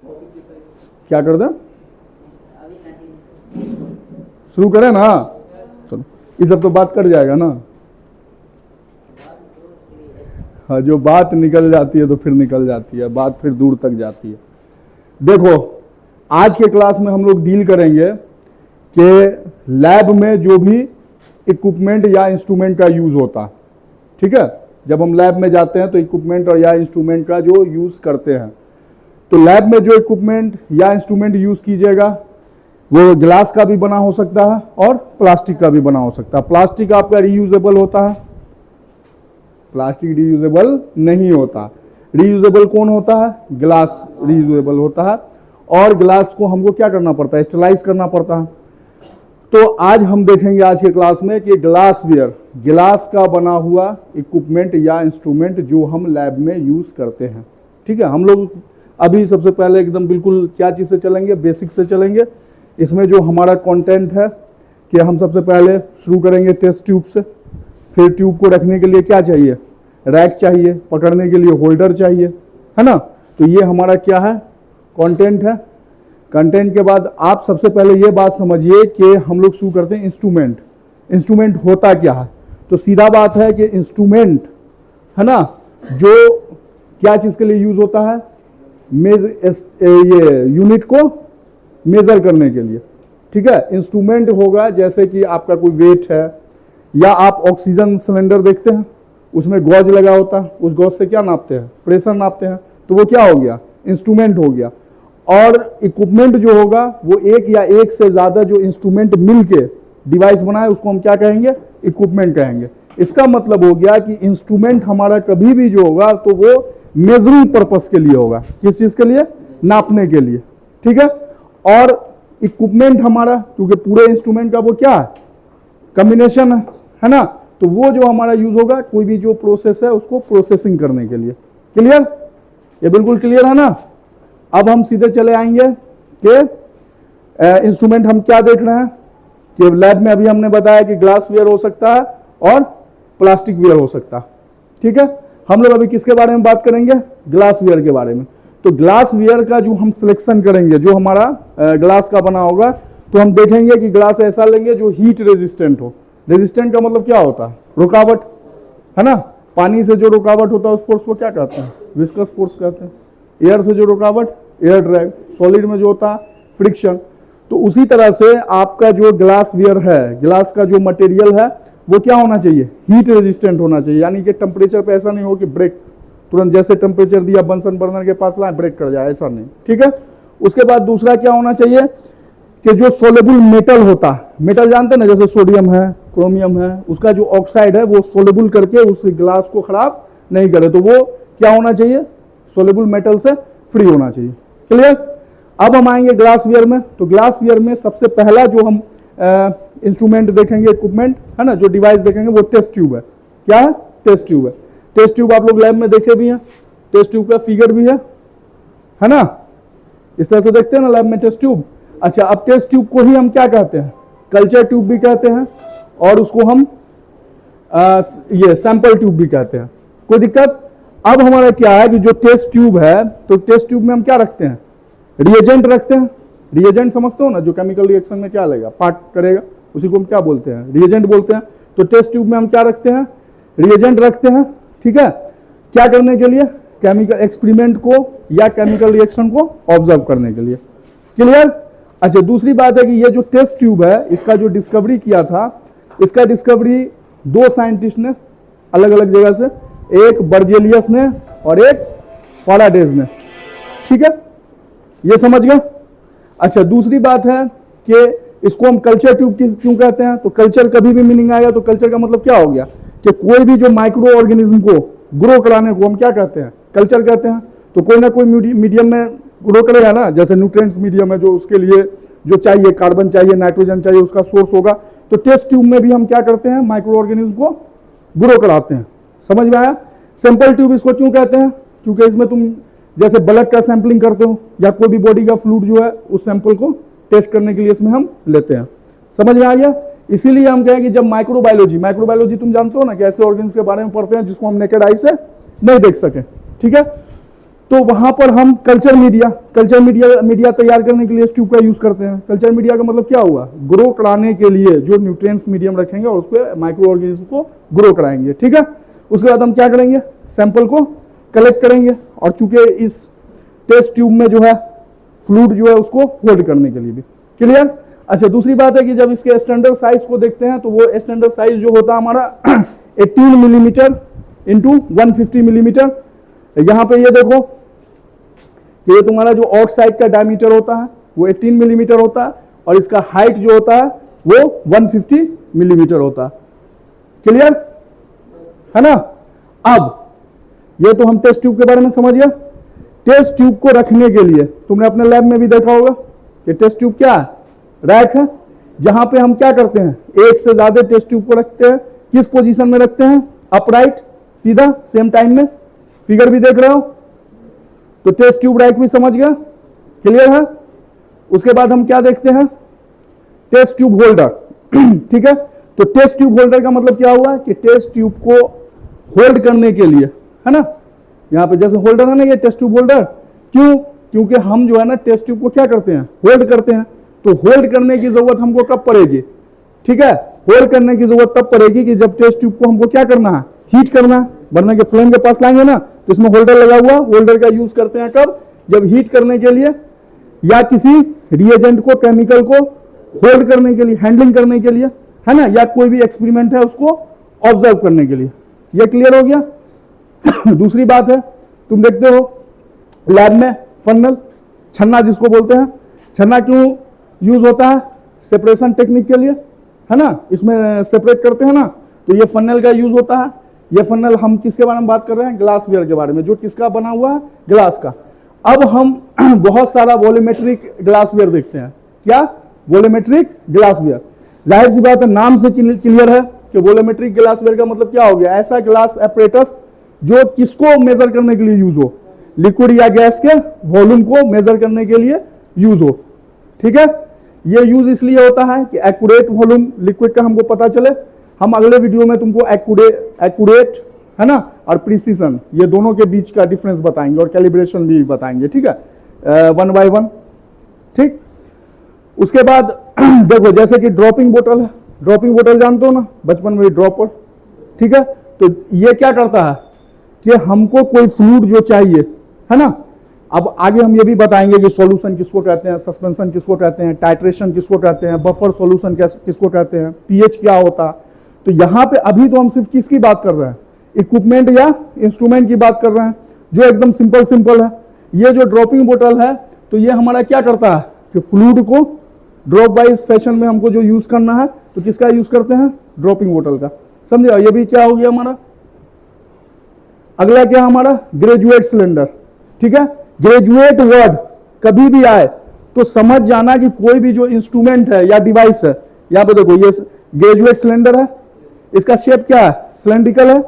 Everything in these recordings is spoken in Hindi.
क्या कर दें, शुरू करें ना, चलो ये सब तो बात कर जाएगा ना। हाँ, जो बात निकल जाती है तो फिर निकल जाती है, बात फिर दूर तक जाती है। देखो आज के क्लास में हम लोग डील करेंगे कि लैब में जो भी इक्विपमेंट या इंस्ट्रूमेंट का यूज होता है, ठीक है, जब हम लैब में जाते हैं तो इक्विपमेंट और या इंस्ट्रूमेंट का जो यूज करते हैं, तो लैब में जो इक्विपमेंट या इंस्ट्रूमेंट यूज कीजिएगा वो ग्लास का भी बना हो सकता है और प्लास्टिक का भी बना हो सकता है। प्लास्टिक आपका रीयूजेबल होता है, प्लास्टिक रीयूजेबल नहीं होता। रीयूजेबल कौन होता है, ग्लास रीयूजेबल होता है, और ग्लास को हमको क्या करना पड़ता है, स्टरलाइज करना पड़ता है। तो आज हम देखेंगे आज के क्लास में कि ग्लासवेयर, ग्लास का बना हुआ इक्विपमेंट या इंस्ट्रूमेंट जो हम लैब में यूज करते हैं, ठीक है। हम लोग अभी सबसे पहले एकदम बिल्कुल क्या चीज़ से चलेंगे, बेसिक से चलेंगे। इसमें जो हमारा कंटेंट है कि हम सबसे पहले शुरू करेंगे टेस्ट ट्यूब से, फिर ट्यूब को रखने के लिए क्या चाहिए, रैक चाहिए, पकड़ने के लिए होल्डर चाहिए, है ना। तो ये हमारा क्या है, कंटेंट है। कंटेंट के बाद आप सबसे पहले ये बात समझिए कि हम लोग शुरू करते हैं इंस्ट्रूमेंट। इंस्ट्रूमेंट होता क्या है, तो सीधा बात है कि इंस्ट्रूमेंट है ना, जो क्या चीज़ के लिए यूज होता है, ये यूनिट को मेजर करने के लिए, ठीक है। इंस्ट्रूमेंट होगा जैसे कि आपका कोई वेट है, या आप ऑक्सीजन सिलेंडर देखते हैं, उसमें गॉज लगा होता है, उस गॉज से क्या नापते हैं, प्रेशर नापते हैं, तो वो क्या हो गया, इंस्ट्रूमेंट हो गया। और इक्विपमेंट जो होगा वो एक या एक से ज्यादा जो इंस्ट्रूमेंट मिलके डिवाइस बनाए उसको हम क्या कहेंगे, इक्विपमेंट कहेंगे। इसका मतलब हो गया कि इंस्ट्रूमेंट हमारा कभी भी जो होगा तो वो मेजरिंग पर्पस के लिए होगा, किस चीज के लिए, नापने के लिए, ठीक है। और इक्विपमेंट हमारा, क्योंकि पूरे इंस्ट्रूमेंट का वो क्या है, कॉम्बिनेशन है ना, तो वो जो हमारा यूज होगा कोई भी जो प्रोसेस है उसको प्रोसेसिंग करने के लिए। क्लियर, ये बिल्कुल क्लियर है ना। अब हम सीधे चले आएंगे कि इंस्ट्रूमेंट हम क्या देख रहे हैं कि लैब में अभी हमने बताया कि ग्लास वेयर हो सकता है और प्लास्टिक वेयर हो सकता है, ठीक है। हम लोग अभी किसके बारे में बात करेंगे, ग्लास वेयर के बारे में। तो ग्लास वेयर का जो हम सिलेक्शन करेंगे, जो हमारा ग्लास का बना होगा, तो हम देखेंगे कि ग्लास ऐसा लेंगे जो हीट रेजिस्टेंट हो। रेजिस्टेंट का मतलब क्या होता है, रुकावट, है ना। पानी से जो रुकावट होता है उस फोर्स को क्या कहते हैं, विस्कस फोर्स कहते हैं। एयर से जो रुकावट, एयर ड्रैग। सॉलिड में जो होता है, फ्रिक्शन। तो उसी तरह से आपका जो ग्लास वेयर है, ग्लास का जो मटेरियल है वो क्या होना चाहिए, हीट रेजिस्टेंट होना चाहिए। यानी कि टेम्परेचर पे ऐसा नहीं हो कि ब्रेक, तुरंत जैसे टेम्परेचर दिया बंसन बर्नर के पास लाए ब्रेक कर जाए, ऐसा नहीं, ठीक है। उसके बाद दूसरा क्या होना चाहिए कि जो सोलेबल मेटल होता है, मेटल जानते हैं ना, जैसे सोडियम है, क्रोमियम है, उसका जो ऑक्साइड है वो सोलेबल करके उस ग्लास को खराब नहीं करे, तो वो क्या होना चाहिए, सोलेबल मेटल से फ्री होना चाहिए। क्लियर। अब हम आएंगे ग्लास वेयर में। तो ग्लास वेयर में सबसे पहला जो हम इंस्ट्रूमेंट देखेंगे, इक्विपमेंट है ना, जो डिवाइस देखेंगे वो टेस्ट ट्यूब है। क्या है, टेस्ट ट्यूब है। टेस्ट ट्यूब आप लोग लैब में देखे भी हैं, टेस्ट ट्यूब का फिगर भी है ना, इस तरह से देखते हैं ना लैब में टेस्ट ट्यूब। अच्छा, अब टेस्ट ट्यूब को ही हम क्या कहते हैं, कल्चर ट्यूब भी कहते हैं, और उसको हम ये सैंपल ट्यूब भी कहते हैं। कोई दिक्कत। अब हमारा क्या है कि जो टेस्ट ट्यूब है, तो टेस्ट ट्यूब में हम क्या रखते हैं, रिएजेंट रखते हैं। रिएजेंट समझते हो ना, जो केमिकल रिएक्शन में क्या लेगा, पार्ट करेगा, उसी को हम क्या बोलते हैं, रिएजेंट बोलते हैं। तो टेस्ट ट्यूब में हम क्या रखते हैं, रिएजेंट रखते हैं, ठीक है। क्या करने के लिए, केमिकल एक्सपेरिमेंट को या केमिकल रिएक्शन को ऑब्जर्व करने के लिए। क्लियर। अच्छा, दूसरी बात है कि ये जो टेस्ट ट्यूब है, इसका जो डिस्कवरी किया था, इसका डिस्कवरी दो साइंटिस्ट ने अलग अलग जगह से, एक बर्जेलियस ने और एक फैराडेज ने, ठीक है, ये समझ गए। अच्छा, दूसरी बात है कि इसको हम कल्चर ट्यूब क्यों कहते हैं, तो कल्चर कभी भी मीनिंग आएगा तो कल्चर का मतलब क्या हो गया कि कोई भी जो माइक्रो ऑर्गेनिज्म को ग्रो कराने को हम क्या कहते हैं, कल्चर कहते हैं। तो कोई ना कोई मीडियम में ग्रो करेगा ना, जैसे न्यूट्रिएंट्स मीडियम है, जो उसके लिए जो चाहिए, कार्बन चाहिए, नाइट्रोजन चाहिए, उसका सोर्स होगा। तो टेस्ट ट्यूब में भी हम क्या करते हैं, माइक्रो ऑर्गेनिज्म को ग्रो कराते हैं। समझ में आया। सैंपल ट्यूब इसको क्यों कहते हैं, क्योंकि इसमें तुम जैसे ब्लड का सैंपलिंग करते हो या कोई भी बॉडी का फ्लूइड जो है उस सैंपल को टेस्ट करने के लिए इसमें हम लेते हैं। समझ में आ गया। इसीलिए हम कहें कि जब माइक्रोबायोलॉजी तुम जानते हो ना कि ऐसे ऑर्गेन्स के बारे में पढ़ते हैं जिसको हम नेकेड आई से नहीं देख सके, ठीक है। तो वहां पर हम कल्चर मीडिया तैयार करने के लिए इस ट्यूब का यूज करते हैं। कल्चर मीडिया का मतलब क्या हुआ, ग्रो कराने के लिए जो न्यूट्रिएंट्स मीडियम रखेंगे और उस पर माइक्रो ऑर्गेनिज्म को ग्रो कराएंगे, ठीक है। उसके बाद हम क्या करेंगे, सैंपल को कलेक्ट करेंगे, और चूंकि इस टेस्ट ट्यूब में जो है फ्लूइड जो है उसको होल्ड करने के लिए भी, क्लियर। अच्छा, दूसरी बात है कि जब इसके स्टैंडर्ड साइज को देखते हैं तो वो स्टैंडर्ड साइज जो होता है हमारा 18 मिलीमीटर इंटू 150 मिलीमीटर। यहां पे ये देखो कि ये तुम्हारा जो आउटसाइड का डायमीटर होता है वो 18 मिलीमीटर होता है, और इसका हाइट जो होता है वो 150 मिलीमीटर होता है, क्लियर है ना। अब ये तो हम टेस्ट ट्यूब के बारे में समझ गए। टेस्ट ट्यूब को रखने के लिए तुमने अपने लैब में भी देखा होगा कि टेस्ट ट्यूब क्या है, रैक है, जहां पे हम क्या करते हैं, एक से ज्यादा टेस्ट ट्यूब को रखते हैं। किस पोजीशन में रखते हैं, अपराइट, सीधा, सेम टाइम में, फिगर भी देख रहे हो। तो टेस्ट ट्यूब रैक भी समझ गया, क्लियर है। उसके बाद हम क्या देखते हैं, टेस्ट ट्यूब होल्डर, ठीक है। तो टेस्ट ट्यूब होल्डर का मतलब क्या हुआ कि टेस्ट ट्यूब को होल्ड करने के लिए, है ना, यहां पे जैसे होल्डर है ना, ये टेस्ट ट्यूब होल्डर, क्यों, क्योंकि हम जो है ना टेस्ट ट्यूब को क्या करते हैं, होल्ड करते हैं। तो होल्ड करने की जरूरत हमको कब पड़ेगी, ठीक है, होल्ड करने की जरूरत तब पड़ेगी कि जब टेस्ट ट्यूब को हमको क्या करना है, हीट करना है। वरना के फ्लेम के पास लाएंगे ना तो इसमें होल्डर लगा हुआ, होल्डर का यूज करते हैं कब, जब हीट करने के लिए या किसी रिएजेंट को, केमिकल को होल्ड करने के लिए, हैंडलिंग करने के लिए, है ना, या कोई भी एक्सपेरिमेंट है उसको ऑब्जर्व करने के लिए। ये क्लियर हो गया। दूसरी बात है, तुम देखते हो लैब में फन्नल, छन्ना जिसको बोलते हैं, छन्ना क्यों यूज होता है, सेपरेशन टेक्निक के लिए, है ना, इसमें सेपरेट करते हैं ना, तो ये फन्नल का यूज होता है। ये फन्नल हम किसके बारे में बात कर रहे हैं, ग्लासवेयर के बारे में, जो किसका बना हुआ है, ग्लास का। अब हम बहुत सारा वॉल्यूमेट्रिक ग्लासवेयर देखते हैं, क्या, वॉल्यूमेट्रिक ग्लासवेयर। जाहिर सी बात है, नाम से क्लियर है कि वॉल्यूमेट्रिक ग्लासवेयर का मतलब क्या हो गया, ऐसा ग्लास एपरेटस जो किसको मेजर करने के लिए यूज हो, लिक्विड या गैस के वॉल्यूम को मेजर करने के लिए यूज हो, ठीक है। ये यूज इसलिए होता है कि एक्यूरेट वॉल्यूम लिक्विड का हमको पता चले। हम अगले वीडियो में तुमको एक्यूरेट, है ना, और प्रिसीजन, ये दोनों के बीच का डिफरेंस बताएंगे और कैलिब्रेशन भी बताएंगे, ठीक है, 1 by 1, ठीक। उसके बाद देखो जैसे कि ड्रॉपिंग बोतल है, ड्रॉपिंग बोतल जानते हो ना, बचपन में ड्रॉपर, ठीक है। तो ये क्या करता है कि हमको कोई फ्लूइड जो चाहिए, है ना, अब आगे हम ये भी बताएंगे कि सॉल्यूशन किसको कहते हैं, सस्पेंशन किसको कहते हैं, टाइट्रेशन किसको कहते हैं, बफर सॉल्यूशन किसको कहते हैं, पीएच क्या होता। तो यहां पे अभी तो हम सिर्फ किसकी बात कर रहे हैं, इक्विपमेंट या इंस्ट्रूमेंट की बात कर रहे हैं, जो एकदम सिंपल है। ये जो ड्रॉपिंग बोतल है, तो ये हमारा क्या करता है कि फ्लूइड को ड्रॉप वाइज फैशन में हमको जो यूज करना है, तो किसका यूज करते हैं, ड्रॉपिंग बोतल का, समझे। ये भी क्या हो गया हमारा। अगला क्या हमारा, ग्रेजुएट सिलेंडर, ठीक है। ग्रेजुएट वर्ड कभी भी आए तो समझ जाना कि कोई भी जो इंस्ट्रूमेंट है या डिवाइस है, यहां पे देखो ये ग्रेजुएट सिलेंडर है, इसका शेप क्या है, सिलेंड्रिकल है।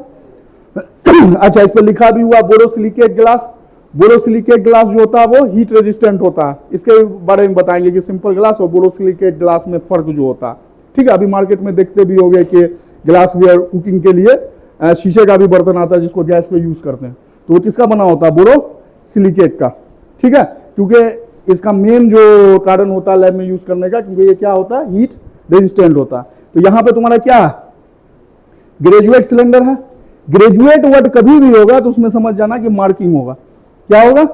अच्छा, इस पर लिखा भी हुआ बोरोसिलिकेट ग्लास। बोरोसिलिकेट ग्लास जो होता है वो हीट रेजिस्टेंट होता है, इसके बारे में बताएंगे कि सिंपल ग्लास और बोरोसिलिकेट ग्लास में फर्क जो होता है, ठीक है। अभी मार्केट में देखते भी होंगे कि ग्लासवेयर कुकिंग के लिए शीशे का भी बर्तन आता है जिसको गैस पे यूज करते हैं, तो वो किसका बना होता है, बोरोसिलिकेट का, ठीक है। क्योंकि इसका मेन जो कारण होता है लैब में यूज करने का, क्योंकि ये क्या होता है, हीट रेजिस्टेंट होता है। तो यहां पे तुम्हारा क्या है, ग्रेजुएट सिलेंडर है। ग्रेजुएट वर्ड कभी भी होगा तो उसमें समझ जाना कि मार्किंग होगा, क्या होगा,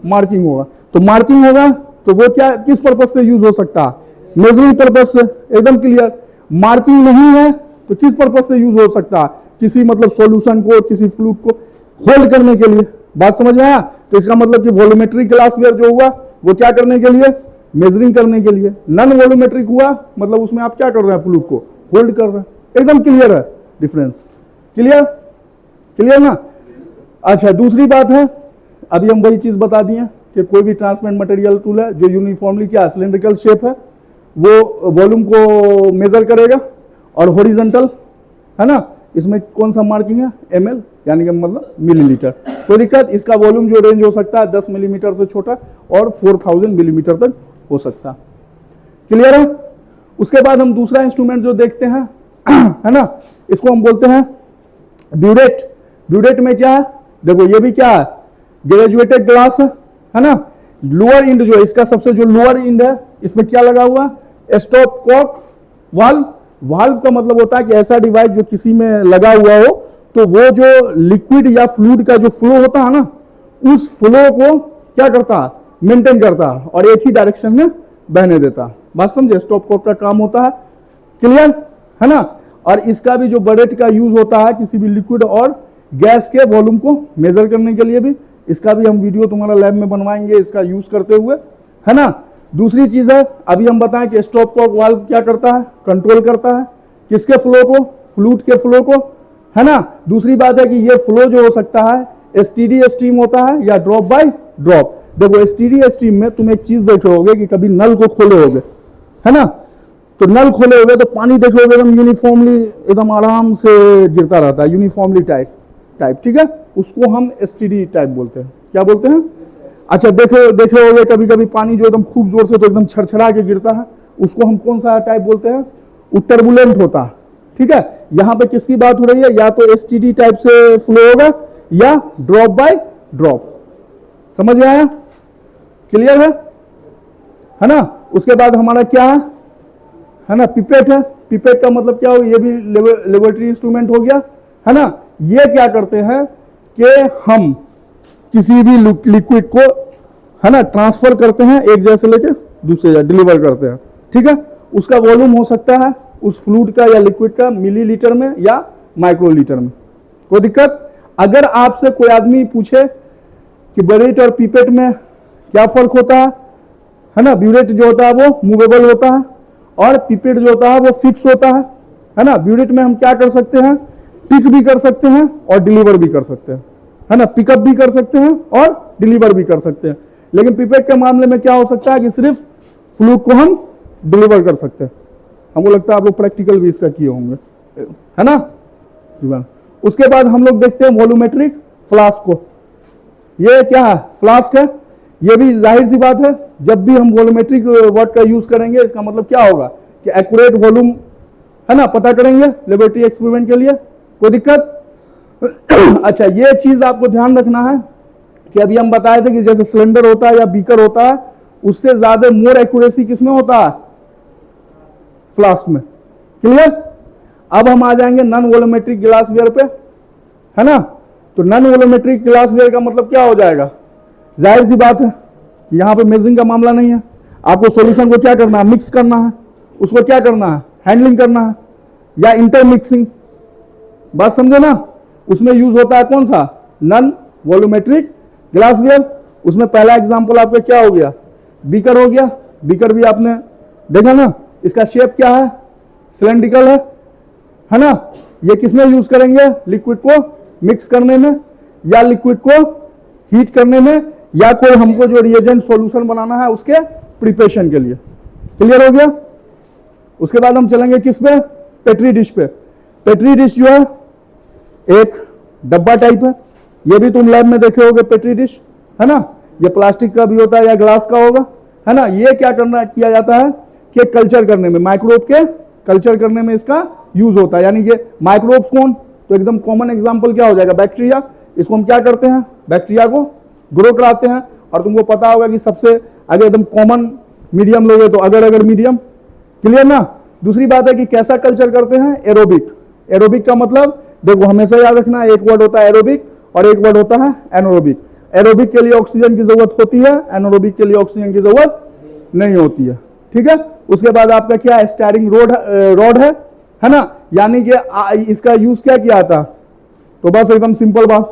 मार्किंग होगा। तो मार्किंग होगा तो वो क्या, किस पर्पज से यूज हो सकता है, मेजरिंग पर्पज से, एकदम क्लियर। मार्किंग नहीं है तो किस पर्पज से यूज हो सकता है, किसी मतलब सॉल्यूशन को, किसी फ्लूइड को होल्ड करने के लिए। बात समझ में आया। तो इसका मतलब कि वॉल्यूमेट्रिक ग्लासवेयर जो हुआ वो क्या करने के लिए, मेजरिंग करने के लिए। नॉन वॉल्यूमेट्रिक हुआ मतलब उसमें आप क्या कर रहे हैं, फ्लूइड को होल्ड कर रहे हैं। एकदम क्लियर है डिफरेंस, क्लियर ना। अच्छा, दूसरी बात है, अभी हम वही चीज बता दिए कि कोई भी ट्रांसपेरेंट मटेरियल टूल है जो यूनिफॉर्मली क्या सिलेंड्रिकल शेप है, वो वॉल्यूम को मेजर करेगा, और हॉरिजॉन्टल, है ना, इसमें कौन सा मार्किंग है, ml, यानी कि मतलब मिलीलीटर। कोई दिक्कत, इसका वॉल्यूम जो रेंज हो सकता है 10 मिलीमीटर से छोटा और 4000 मिलीमीटर तक हो सकता है, क्लियर है। उसके बाद हम दूसरा इंस्ट्रूमेंट जो देखते हैं है ना, इसको हम बोलते हैं ब्यूरेट। ब्यूरेट में क्या है, देखो ये भी क्या है, ग्रेजुएटेड ग्लास है ना। लोअर इंड जो है इसका, सबसे जो लोअर इंड है, इसमें क्या लगा हुआ, स्टॉप कॉक वाल्व। वाल्व का मतलब होता है कि ऐसा डिवाइस जो किसी में लगा हुआ हो तो वो जो लिक्विड या फ्लूइड का जो फ्लो होता है ना, उस फ्लो को क्या करता है, मेंटेन करता है और एक ही डायरेक्शन में बहने देता है। बात समझे, स्टॉप कॉक का काम होता है। क्लियर है ना। और इसका भी जो बरेट का यूज होता है किसी भी लिक्विड और गैस के वॉल्यूम को मेजर करने के लिए भी, इसका भी हम वीडियो तुम्हारा लैब में बनवाएंगे इसका यूज करते हुए, है ना। दूसरी चीज है, अभी हम बताएं कि स्टॉप कॉक वाल्व क्या करता है, कंट्रोल करता है किसके फ्लो को, फ्लूइड के फ्लो को, है ना। दूसरी बात है कि ये फ्लो जो हो सकता है एसटीडी स्ट्रीम होता है या ड्रॉप बाय ड्रॉप। देखो एसटीडी स्ट्रीम में तुम एक चीज देख रहे होगे कि कभी नल को खोले होगे, है ना, तो नल खोले होगे तो पानी देख लोगे एकदम यूनिफॉर्मली, एकदम आराम से गिरता रहता है, यूनिफॉर्मली टाइप, ठीक है, उसको हम एसटीडी टाइप बोलते हैं। क्या बोलते हैं? अच्छा देख रहे होगे कभी कभी पानी जो एकदम खूब जोर से तो एकदम छड़छड़ा के गिरता है, उसको हम कौन सा टाइप बोलते हैं? वो टर्बुलेंट होता है। ठीक है, यहां पे किसकी बात हो रही है, या तो एसटीडी टाइप से फ्लो होगा या ड्रॉप बाय ड्रॉप। समझ में आया? क्लियर है ना। उसके बाद हमारा क्या है ना, पिपेट है। पिपेट का मतलब क्या हो, ये भी लेबोरेटरी इंस्ट्रूमेंट हो गया, है ना। ये क्या करते हैं कि हम किसी भी लिक्विड को, है ना, ट्रांसफर करते हैं एक जगह से लेके दूसरे जगह डिलीवर करते हैं। ठीक है, उसका वॉल्यूम हो सकता है उस फ्लूइड का या लिक्विड का मिलीलीटर में या माइक्रोलीटर में। कोई दिक्कत? अगर आपसे कोई आदमी पूछे कि बरेट और पिपेट में क्या फर्क होता है ना, ब्यूरेट जो होता है वो मूवेबल होता है और पिपेट जो होता है वो फिक्स होता है ना। ब्यूरेट में हम क्या कर सकते हैं, पिक भी कर सकते हैं और डिलीवर भी कर सकते हैं, है ना, पिकअप भी कर सकते हैं और डिलीवर भी कर सकते हैं। लेकिन पिपेट के मामले में क्या हो सकता है कि सिर्फ फ्लूइड को हम डिलीवर कर सकते हैं। हमको लगता है आप लोग प्रैक्टिकल भी इसका किए होंगे, है ना। उसके बाद हम लोग देखते हैं वॉल्यूमेट्रिक फ्लास्क को। ये क्या है, फ्लास्क है। ये भी जाहिर सी बात है, जब भी हम वॉल्यूमेट्रिक वर्ड का यूज करेंगे इसका मतलब क्या होगा कि एक्यूरेट वॉल्यूम, है ना, पता करेंगे लेबोरेटरी एक्सपेरिमेंट के लिए। कोई दिक्कत? अच्छा, ये चीज आपको ध्यान रखना है कि अभी हम बताए थे कि जैसे सिलेंडर होता है या बीकर होता है, उससे ज्यादा मोर एक्यूरेसी किसमें होता है, फ्लास्क में। क्लियर? अब हम आ जाएंगे नॉन वॉल्यूमेट्रिक ग्लासवेयर पे, है ना। तो नॉन वॉल्यूमेट्रिक ग्लासवेयर का मतलब क्या हो जाएगा, जाहिर सी बात है यहां पे मेजरिंग का मामला नहीं है। आपको सॉल्यूशन को क्या करना है, मिक्स करना है, उसको क्या करना है, हैंडलिंग करना है या इंटरमिक्सिंग। बात समझे ना। उसमें यूज होता है कौन सा, नॉन वॉल्यूमेट्रिक ग्लासवेयर। उसमें पहला एग्जांपल आपका क्या हो गया, बीकर हो गया। बीकर भी आपने देखा ना, इसका शेप क्या है, सिलेंड्रिकल है ना। ये किसमें यूज करेंगे, लिक्विड को मिक्स करने में या लिक्विड को हीट करने में या कोई हमको जो रिएजेंट सॉल्यूशन बनाना है उसके प्रिपरेशन के लिए। क्लियर हो गया? उसके बाद हम चलेंगे किस पे, पेट्री डिश पे। पेट्री डिश जो है एक डब्बा टाइप है, ये भी तुम लैब में देखे होगे पेट्री डिश, है ना। ये प्लास्टिक का भी होता है या ग्लास का होगा, है ना। ये क्या किया जाता है कि कल्चर करने में, माइक्रोब के कल्चर करने में इसका यूज होता है। यानी कि माइक्रोब्स कौन, तो एकदम कॉमन एग्जांपल क्या हो जाएगा, बैक्टीरिया। इसको हम क्या करते हैं, बैक्टीरिया को ग्रो कराते हैं। और तुमको पता होगा कि सबसे अगर एकदम कॉमन मीडियम लोगे तो अगर मीडियम। क्लियर ना। दूसरी बात है कि कैसा कल्चर करते हैं, एरोबिक। एरोबिक का मतलब देखो हमेशा याद रखना, एक वर्ड होता है एरोबिक और एक वर्ड होता है एनोरोबिक। एरोबिक के लिए ऑक्सीजन की जरूरत होती है, एनोरोबिक के लिए ऑक्सीजन की जरूरत नहीं होती है। ठीक है। उसके बाद आपका क्या है, स्टायरिंग रॉड है ना। यानी कि इसका यूज क्या किया था, तो बस एकदम सिंपल बात,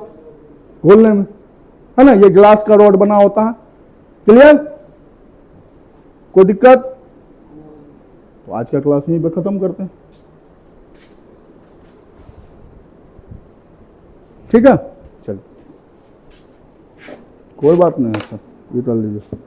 खोलने में, है ना। ये ग्लास का रॉड बना होता है। क्लियर? कोई दिक्कत? तो आज का क्लास यहीं पे खत्म करते हैं। ठीक है, चलिए, कोई बात नहीं है सर, ये कर लीजिए।